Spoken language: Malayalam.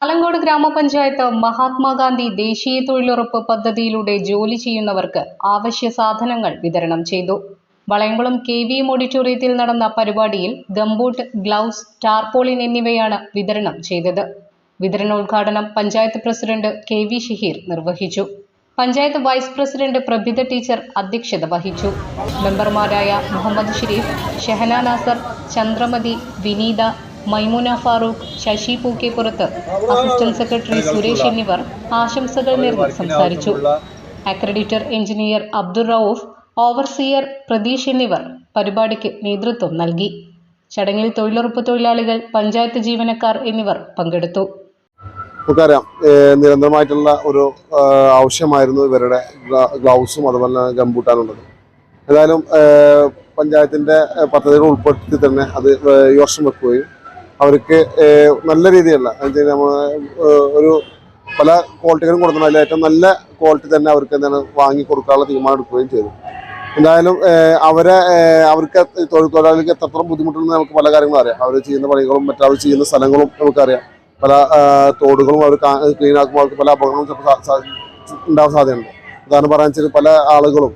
ആലങ്കോട് ഗ്രാമപഞ്ചായത്ത് മഹാത്മാഗാന്ധി ദേശീയ തൊഴിലുറപ്പ് പദ്ധതിയിലൂടെ ജോലി ചെയ്യുന്നവർക്ക് ആവശ്യ സാധനങ്ങൾ വിതരണം ചെയ്തു. വളയംകുളം KVM ഓഡിറ്റോറിയത്തിൽ നടന്ന പരിപാടിയിൽ ഗംബൂട്ട്, ഗ്ലൗസ്, ടാർപോളിൻ എന്നിവയാണ് വിതരണം ചെയ്തത്. വിതരണോദ്ഘാടനം പഞ്ചായത്ത് പ്രസിഡന്റ് KV ഷഹീർ നിർവഹിച്ചു. Panchayat vice president Prabhitha teacher അധ്യക്ഷത വഹിച്ചു. മെമ്പർമാരായ മുഹമ്മദ് ഷരീഫ്, ഷഹന നാസർ, ചന്ദ്രമതി, വിനീത, മൈമുന ഫാറൂഖ്, ശശി പൂക്കേപ്പുറത്ത്, അസിസ്റ്റന്റ് സെക്രട്ടറി സുരേഷ് എന്നിവർ ആശംസകൾ നേർന്ന് സംസാരിച്ചു. Accredited engineer Abdul Rauf, overseer Pratheesh എന്നിവർ പരിപാടിക്ക് നേതൃത്വം നൽകി. ചടങ്ങിൽ തൊഴിലുറപ്പ് തൊഴിലാളികൾ, പഞ്ചായത്ത് ജീവനക്കാർ എന്നിവർ പങ്കെടുത്തു. നമുക്കറിയാം, നിരന്തരമായിട്ടുള്ള ഒരു ആവശ്യമായിരുന്നു ഇവരുടെ ഗ്ലൗസും അതുപോലെ ഗംബൂട്ടാനുള്ളത്. ഏതായാലും പഞ്ചായത്തിൻ്റെ പദ്ധതികൾ ഉൾപ്പെടുത്തി തന്നെ അത് ഈ വർഷം വെക്കുകയും അവർക്ക് നല്ല രീതിയിലുള്ള ഒരു പല ക്വാളിറ്റികളും കൊടുക്കണം, അതിൽ ഏറ്റവും നല്ല ക്വാളിറ്റി തന്നെ അവർക്ക് എന്താണ് വാങ്ങി കൊടുക്കാനുള്ള തീരുമാനം എടുക്കുകയും ചെയ്തു. എന്തായാലും അവർക്ക് തൊഴിലാളികൾക്ക് എത്രത്തോളം ബുദ്ധിമുട്ടുണ്ടെന്ന് നമുക്ക് പല കാര്യങ്ങളും അറിയാം. അവർ ചെയ്യുന്ന പണികളും മറ്റവർ ചെയ്യുന്ന സ്ഥലങ്ങളും നമുക്കറിയാം. പല തോടുകളും അവർ ക്ലീൻ ആക്കുമ്പോൾ അവർക്ക് പല അപകടങ്ങളും ചിലപ്പോൾ ഉണ്ടാവാൻ സാധ്യതയുണ്ട്. ഉദാഹരണം പറയാൻ വെച്ചാൽ പല ആളുകളും